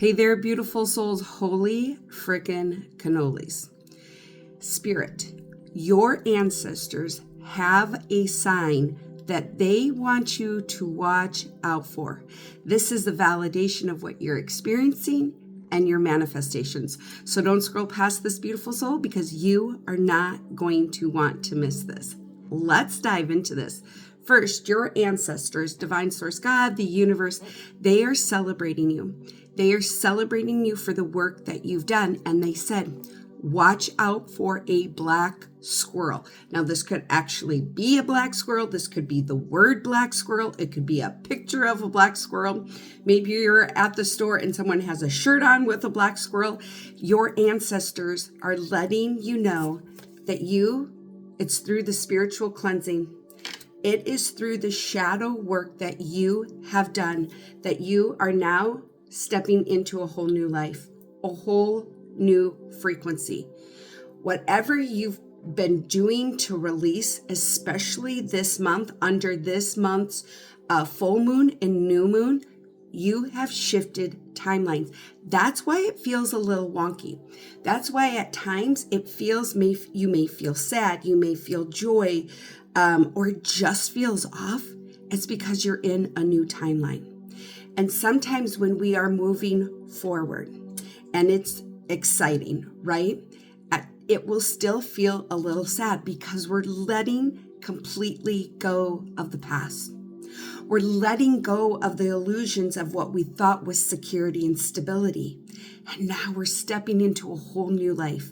Hey there, beautiful souls. Holy frickin' cannolis. Spirit, your ancestors have a sign that they want you to watch out for. This is the validation of what you're experiencing and your manifestations. So don't scroll past this, beautiful soul, because you are not going to want to miss this. Let's dive into this. First, your ancestors, divine source, God, the universe, they are celebrating you. They are celebrating you for the work that you've done. And they said, watch out for a black squirrel. Now, this could actually be a black squirrel. This could be the word black squirrel. It could be a picture of a black squirrel. Maybe you're at the store and someone has a shirt on with a black squirrel. Your ancestors are letting you know that it's through the spiritual cleansing. It is through the shadow work that you have done that you are now stepping into a whole new life, a whole new frequency. Whatever you've been doing to release, especially this month, under this month's full moon and new moon, you have shifted timelines. That's why it feels a little wonky. That's why at times it feels, you may feel sad, you may feel joy, or it just feels off. It's because you're in a new timeline. And sometimes when we are moving forward and it's exciting, right? It will still feel a little sad because we're letting completely go of the past. We're letting go of the illusions of what we thought was security and stability. And now we're stepping into a whole new life,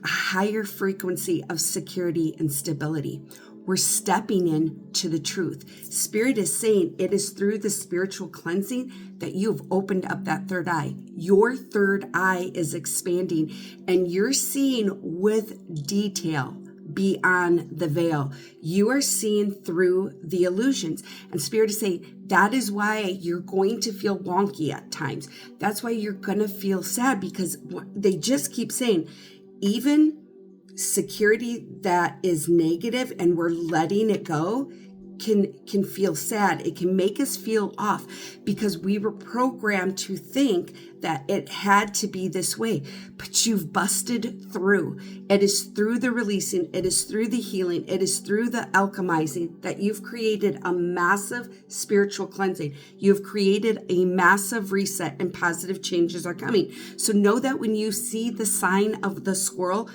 a higher frequency of security and stability. We're stepping into the truth. Spirit is saying it is through the spiritual cleansing that you've opened up that third eye. Your third eye is expanding and you're seeing with detail beyond the veil. You are seeing through the illusions. And Spirit is saying that is why you're going to feel wonky at times. That's why you're going to feel sad, because they just keep saying, even security that is negative and we're letting it go can feel sad. It can make us feel off because we were programmed to think that it had to be this way, but you've busted through. It is through the releasing, it is through the healing, it is through the alchemizing that you've created a massive spiritual cleansing. You've created a massive reset and positive changes are coming. So know that when you see the sign of the squirrel,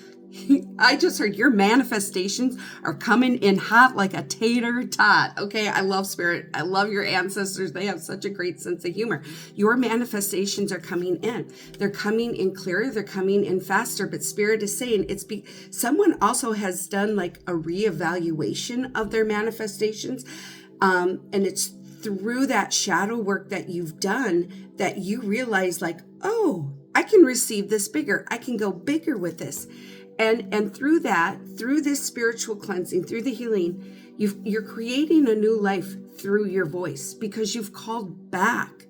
I just heard your manifestations are coming in hot like a tater tot. Okay, I love Spirit. I love your ancestors. They have such a great sense of humor. Your manifestations are coming in. They're coming in clearer. They're coming in faster. But Spirit is saying someone also has done like a reevaluation of their manifestations. And it's through that shadow work that you've done that you realize like, oh, I can receive this bigger. I can go bigger with this. And through that, through this spiritual cleansing, through the healing, you're creating a new life through your voice because you've called back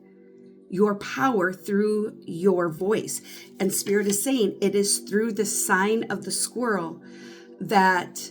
your power through your voice. And Spirit is saying it is through the sign of the squirrel that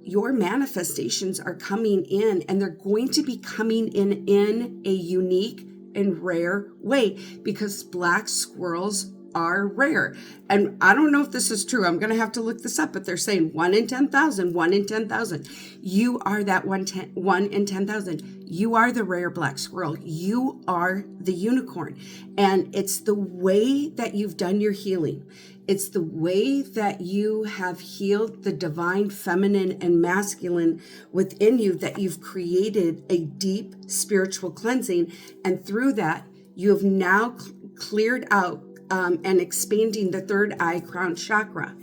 your manifestations are coming in, and they're going to be coming in a unique and rare way because black squirrels are rare. And I don't know if this is true. I'm going to have to look this up, but they're saying 1 in 10,000, 1 in 10,000. You are that 1 in 10,000. You are the rare black squirrel. You are the unicorn. And it's the way that you've done your healing. It's the way that you have healed the divine feminine and masculine within you that you've created a deep spiritual cleansing. And through that, you have now cleared out and expanding the third eye crown chakra.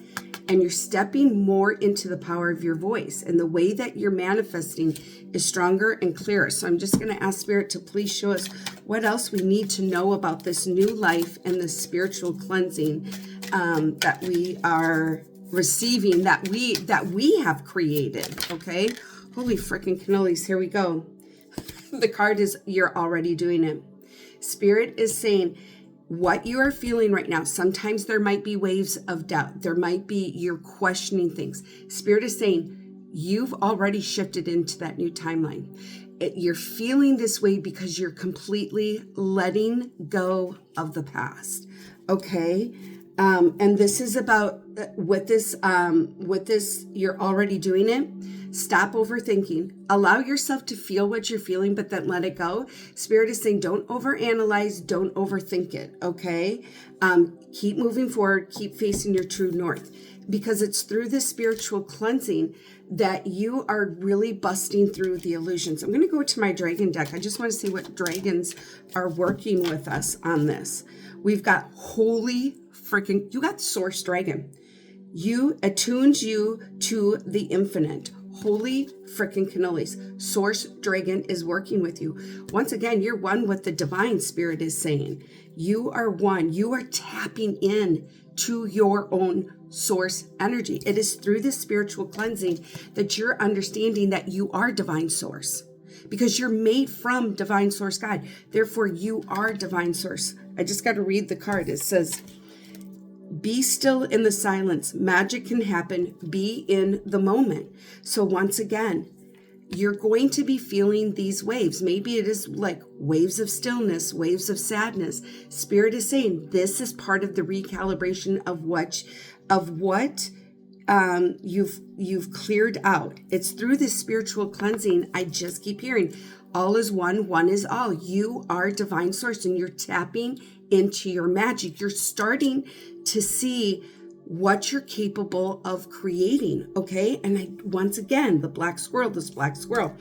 And you're stepping more into the power of your voice. And the way that you're manifesting is stronger and clearer. So I'm just going to ask Spirit to please show us what else we need to know about this new life and the spiritual cleansing that we are receiving, that we have created. Okay. Holy freaking cannolis. Here we go. The card is, you're already doing it. Spirit is saying, what you are feeling right now, sometimes there might be waves of doubt. There might be you're questioning things. Spirit is saying, You've already shifted into that new timeline. You're feeling this way because you're completely letting go of the past. Okay. And this is about with this, you're already doing it. Stop overthinking. Allow yourself to feel what you're feeling, but then let it go. Spirit is saying, don't overanalyze, don't overthink it. Okay. Keep moving forward. Keep facing your true north, because it's through this spiritual cleansing that you are really busting through the illusions. I'm going to go to my dragon deck. I just want to see what dragons are working with us on this. We've got holy freaking, you got source dragon. You attunes you to the infinite. Holy freaking cannolis. Source dragon is working with you. Once again, you're one with the divine, spirit is saying. You are one. You are tapping in to your own source energy. It is through this spiritual cleansing that you're understanding that you are divine source, because you're made from divine source God. Therefore, you are divine source. I just got to read the card. It says, be still in the silence. Magic can happen. Be in the moment. So once again, you're going to be feeling these waves. Maybe it is like waves of stillness, waves of sadness. Spirit is saying this is part of the recalibration of what you've cleared out. It's through this spiritual cleansing. I just keep hearing all is one, one is all. You are divine source, and you're tapping into your magic. You're starting to see what you're capable of creating. Okay. And once again, this black squirrel,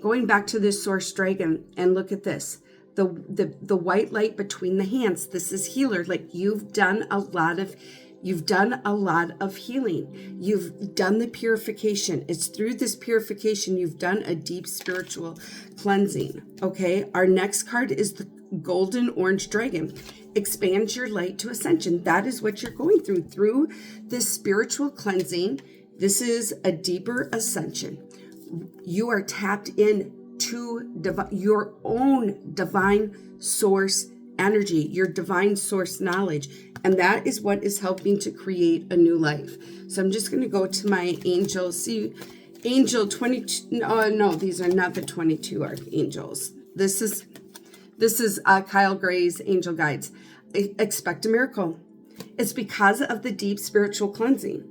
going back to this source dragon, and look at this, the white light between the hands. This is healer. Like you've done a lot of healing. You've done the purification. It's through this purification you've done a deep spiritual cleansing. Okay. Our next card is the golden orange dragon. Expand your light to ascension. That is what you're going through this spiritual cleansing. This is a deeper ascension. You are tapped in to your own divine source energy, your divine source knowledge. And that is what is helping to create a new life. So I'm just going to go to my angels. See, angel 22. No, these are not the 22 archangels. This is Kyle Gray's angel guides. Expect a miracle. It's because of the deep spiritual cleansing,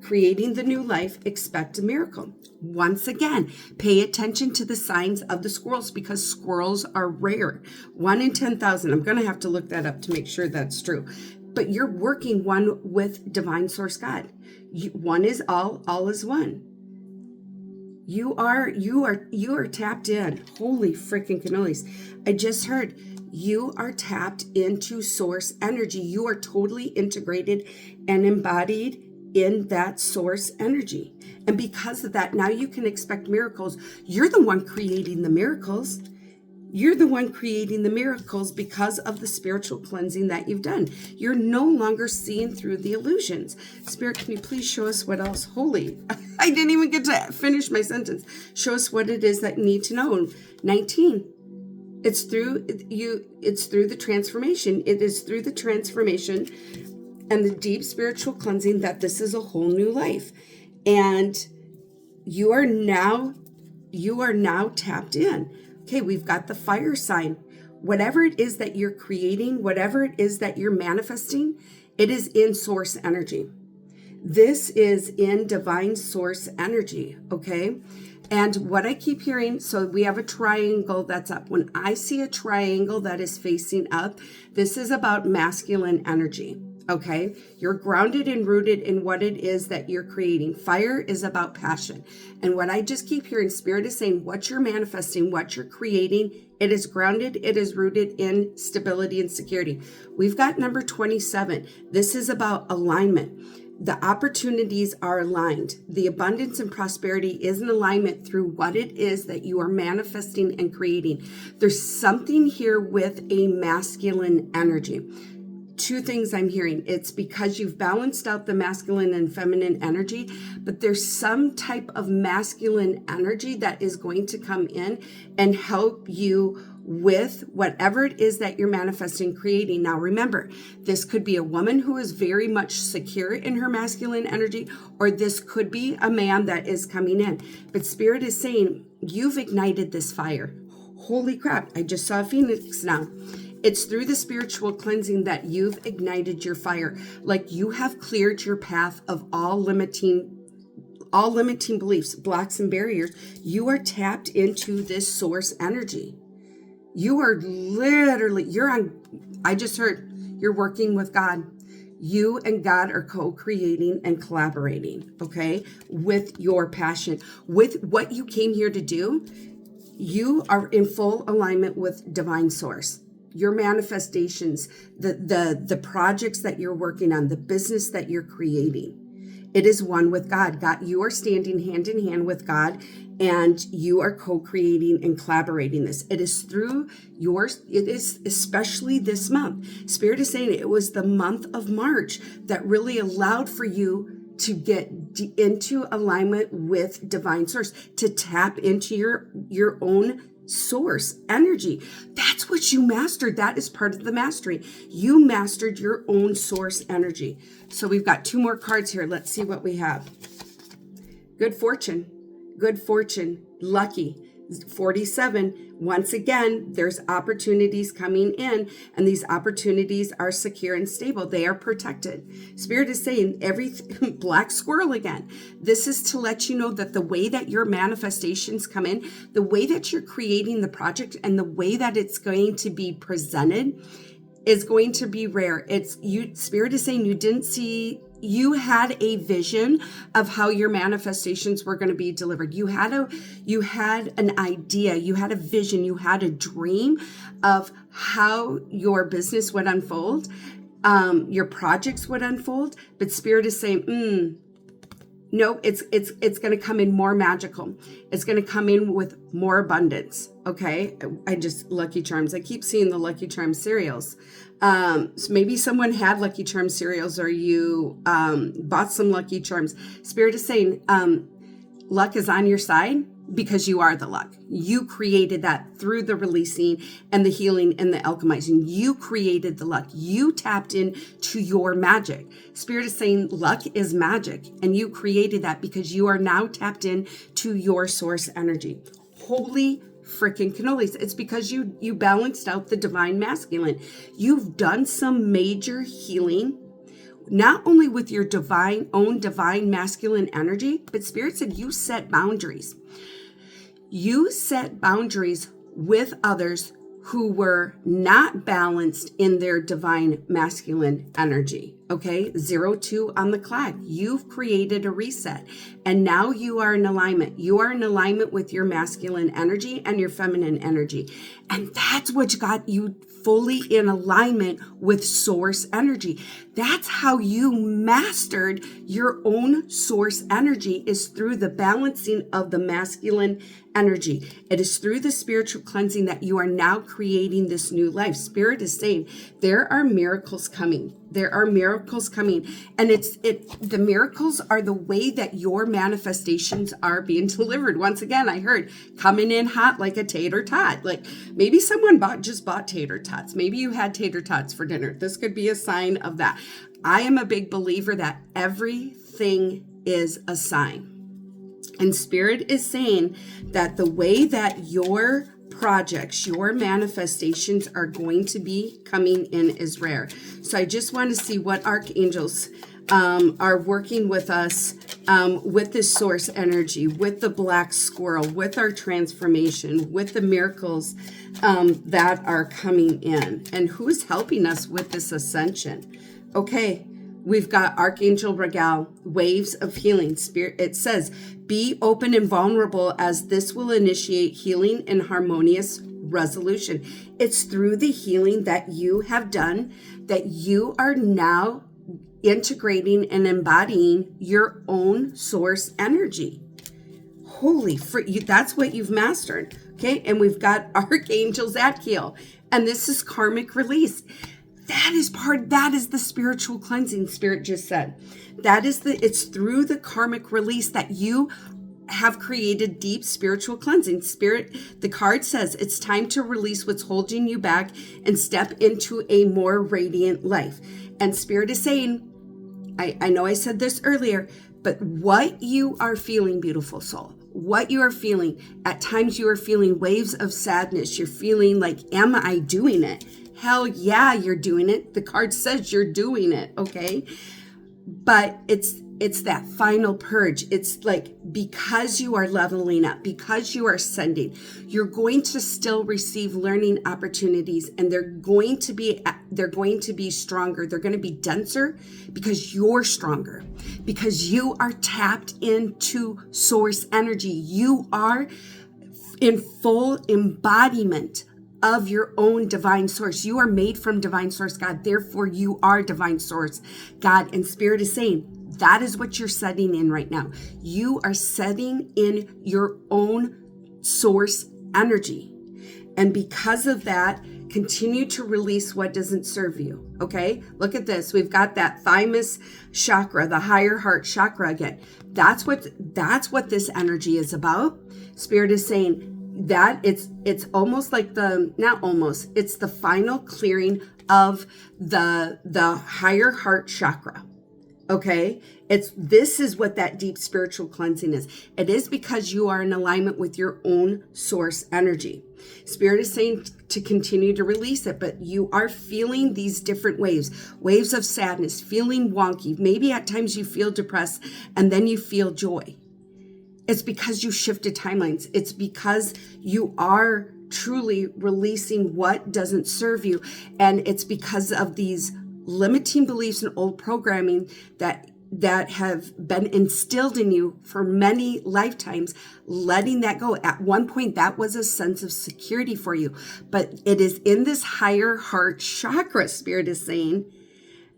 creating the new life. Expect a miracle. Once again, pay attention to the signs of the squirrels, because squirrels are rare. 1 in 10,000. I'm going to have to look that up to make sure that's true. But you're working one with divine source God. One is all is one. You are tapped in. Holy freaking cannolis. I just heard you are tapped into source energy. You are totally integrated and embodied in that source energy. And because of that, now you can expect miracles. You're the one creating the miracles. You're the one creating the miracles because of the spiritual cleansing that you've done. You're no longer seeing through the illusions. Spirit, can you please show us what else? Holy, I didn't even get to finish my sentence. Show us what it is that you need to know. 19. It's through the transformation. It is through the transformation and the deep spiritual cleansing that this is a whole new life. And you are now tapped in. Okay, we've got the fire sign. Whatever it is that you're creating, whatever it is that you're manifesting, it is in source energy. This is in divine source energy, okay? And what I keep hearing, so we have a triangle that's up. When I see a triangle that is facing up, this is about masculine energy. Okay, you're grounded and rooted in what it is that you're creating. Fire is about passion. And what I just keep hearing, Spirit is saying, what you're manifesting, what you're creating, it is grounded, it is rooted in stability and security. We've got number 27. This is about alignment. The opportunities are aligned. The abundance and prosperity is in alignment through what it is that you are manifesting and creating. There's something here with a masculine energy. Two things I'm hearing. It's because you've balanced out the masculine and feminine energy, but there's some type of masculine energy that is going to come in and help you with whatever it is that you're manifesting, creating. Now, remember, this could be a woman who is very much secure in her masculine energy, or this could be a man that is coming in. But Spirit is saying, you've ignited this fire. Holy crap, I just saw a phoenix now. It's through the spiritual cleansing that you've ignited your fire. Like you have cleared your path of all limiting beliefs, blocks, and barriers. You are tapped into this source energy. You are literally, I just heard you're working with God. You and God are co-creating and collaborating, okay, with your passion, with what you came here to do. You are in full alignment with divine source. Your manifestations, the projects that you're working on, the business that you're creating, it is one with God. God, you are standing hand in hand with God, and you are co-creating and collaborating this. It is through it is especially this month. Spirit is saying it was the month of March that really allowed for you to get into alignment with divine source, to tap into your own source energy. That's what you mastered. That is part of the mastery. You mastered your own source energy. So we've got 2 more cards here. Let's see what we have. Good fortune, lucky, 47. Once again, there's opportunities coming in, and these opportunities are secure and stable. They are protected. Spirit is saying black squirrel again. This is to let you know that the way that your manifestations come in, the way that you're creating the project, and the way that it's going to be presented is going to be rare. Spirit is saying you had a vision of how your manifestations were going to be delivered. You had an idea, you had a vision, you had a dream of how your business would unfold, your projects would unfold. But Spirit is saying, no, it's going to come in more magical. It's going to come in with more abundance. Okay. Lucky Charms. I keep seeing the Lucky Charms cereals. So maybe someone had Lucky Charms cereals, or you bought some Lucky Charms. Spirit is saying, luck is on your side because you are the luck. You created that through the releasing and the healing and the alchemizing. You created the luck. You tapped into your magic. Spirit is saying luck is magic, and you created that because you are now tapped in to your source energy. Holy freaking cannolis. It's because you balanced out the divine masculine. You've done some major healing, not only with your own divine masculine energy, but Spirit said you set boundaries. You set boundaries with others who were not balanced in their divine masculine energy. Okay, 0-2 on the clock. You've created a reset, and now you are in alignment. You are in alignment with your masculine energy and your feminine energy. And that's what got you fully in alignment with source energy. That's how you mastered your own source energy, is through the balancing of the masculine energy. It is through the spiritual cleansing that you are now creating this new life. Spirit is saying there are miracles coming. There are miracles coming. And the miracles are the way that your manifestations are being delivered. Once again, I heard coming in hot like a tater tot. Like maybe someone just bought tater tots. Maybe you had tater tots for dinner. This could be a sign of that. I am a big believer that everything is a sign. And Spirit is saying that the way that your projects, your manifestations are going to be coming in is rare. So I just want to see what archangels are working with us with this source energy, with the black squirrel, with our transformation, with the miracles that are coming in, and who's helping us with this ascension. Okay, we've got Archangel Regal, waves of healing. Spirit, it says, be open and vulnerable, as this will initiate healing and harmonious resolution. It's through the healing that you have done that you are now integrating and embodying your own source energy. Holy frick, that's what you've mastered. Okay, and we've got Archangel Zadkiel, and this is karmic release. That is the spiritual cleansing. Spirit just said it's through the karmic release that you have created deep spiritual cleansing. Spirit, the card says it's time to release what's holding you back and step into a more radiant life. And Spirit is saying, I know I said this earlier, but what you are feeling, beautiful soul, what you are feeling, at times you are feeling waves of sadness. You're feeling like, am I doing it? Hell yeah, you're doing it. The card says you're doing it, okay? But it's that final purge. It's like, because you are leveling up, because you are ascending, you're going to still receive learning opportunities, and they're going to be stronger. They're going to be denser because you're stronger, because you are tapped into source energy. You are in full embodiment of your own divine source. You are made from divine source God. Therefore, you are divine source God. And Spirit is saying, that is what you're setting in right now. You are setting in your own source energy. And because of that, continue to release what doesn't serve you. Okay? Look at this. We've got that thymus chakra, the higher heart chakra again. That's what this energy is about. Spirit is saying that it's almost like it's the final clearing of the higher heart chakra. Okay, this is what that deep spiritual cleansing is. It is because you are in alignment with your own source energy. Spirit is saying to continue to release it, but you are feeling these different waves of sadness, feeling wonky. Maybe at times you feel depressed and then you feel joy. It's because you shifted timelines. It's because you are truly releasing what doesn't serve you. And it's because of these limiting beliefs and old programming that have been instilled in you for many lifetimes, letting that go. At one point, that was a sense of security for you. But it is in this higher heart chakra, Spirit is saying,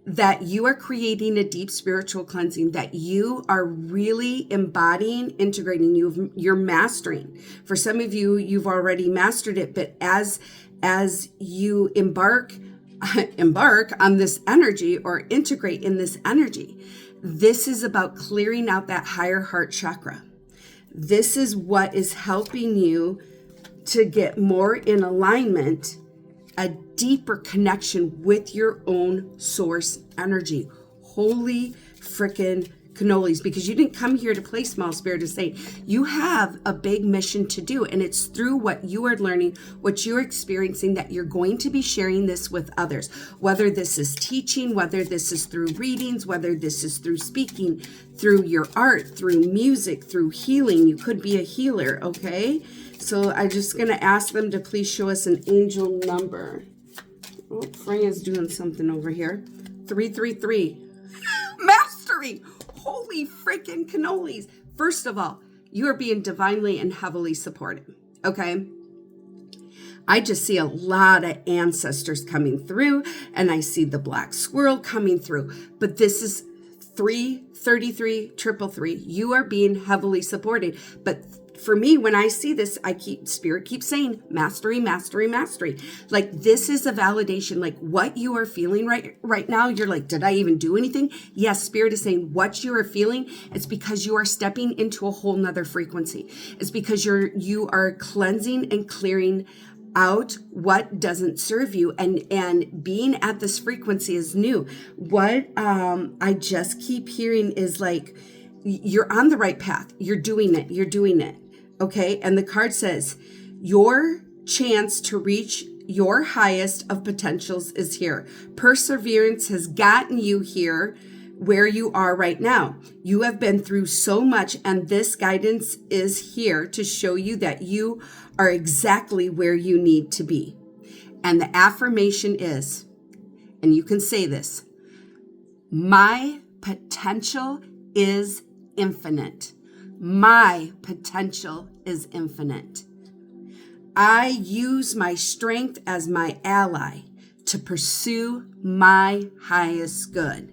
that you are creating a deep spiritual cleansing, that you are really embodying, integrating, you're mastering. For some of you, you've already mastered it, but as you embark on this energy or integrate in this energy, this is about clearing out that higher heart chakra. This is what is helping you to get more in alignment, a deeper connection with your own source energy. Holy frickin' cannolis, because you didn't come here to play small. Spirit is saying you have a big mission to do, and it's through what you are learning, what you're experiencing, that you're going to be sharing this with others, whether this is teaching, whether this is through readings, whether this is through speaking, through your art, through music, through healing. You could be a healer. Okay, so I'm just going to ask them to please show us an angel number. Oh, Freya's doing something over here. 333. Mastery. Holy freaking cannolis. First of all, you are being divinely and heavily supported. Okay? I just see a lot of ancestors coming through, and I see the black squirrel coming through. But this is 333 333. You are being heavily supported. But for me, when I see this, Spirit keeps saying mastery, mastery, mastery. Like, this is a validation. Like, what you are feeling right now, you're like, did I even do anything? Yes, Spirit is saying what you are feeling, it's because you are stepping into a whole nother frequency. It's because you are cleansing and clearing out what doesn't serve you, and being at this frequency is new. What I just keep hearing is like, you're on the right path. You're doing it. Okay. And the card says your chance to reach your highest of potentials is here. Perseverance has gotten you here where you are right now. You have been through so much, and this guidance is here to show you that you are exactly where you need to be. And the affirmation is, and you can say this, my potential is infinite. My potential is infinite. I use my strength as my ally to pursue my highest good.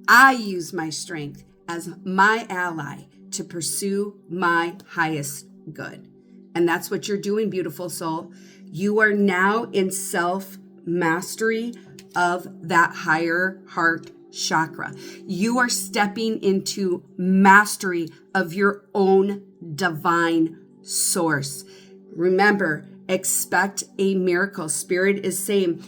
I use my strength as my ally to pursue my highest good. And that's what you're doing, beautiful soul. You are now in self-mastery of that higher heart chakra. You are stepping into mastery of your own divine source. Remember, expect a miracle. Spirit is saying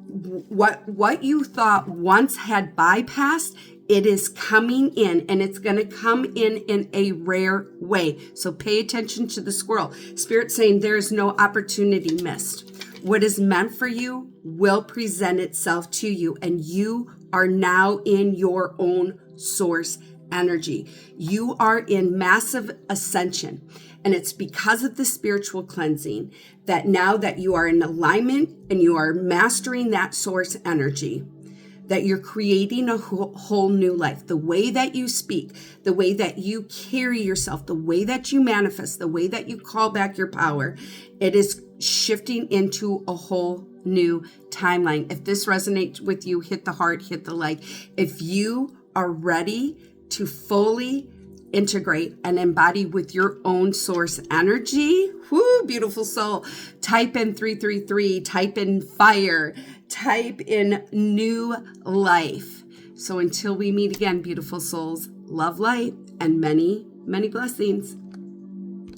what you thought once had bypassed, it is coming in, and it's going to come in a rare way. So pay attention to the squirrel. Spirit saying there is no opportunity missed. What is meant for you will present itself to you, and you are now in your own source energy. You are in massive ascension, and it's because of the spiritual cleansing that now that you are in alignment and you are mastering that source energy, that you're creating a whole new life. The way that you speak, the way that you carry yourself, the way that you manifest, the way that you call back your power, it is shifting into a whole new timeline. If this resonates with you, hit the heart, hit the like. If you are ready to fully integrate and embody with your own source energy, whoo, beautiful soul, type in 333, type in fire, type in new life. So until we meet again, beautiful souls, love, light, and many, many blessings.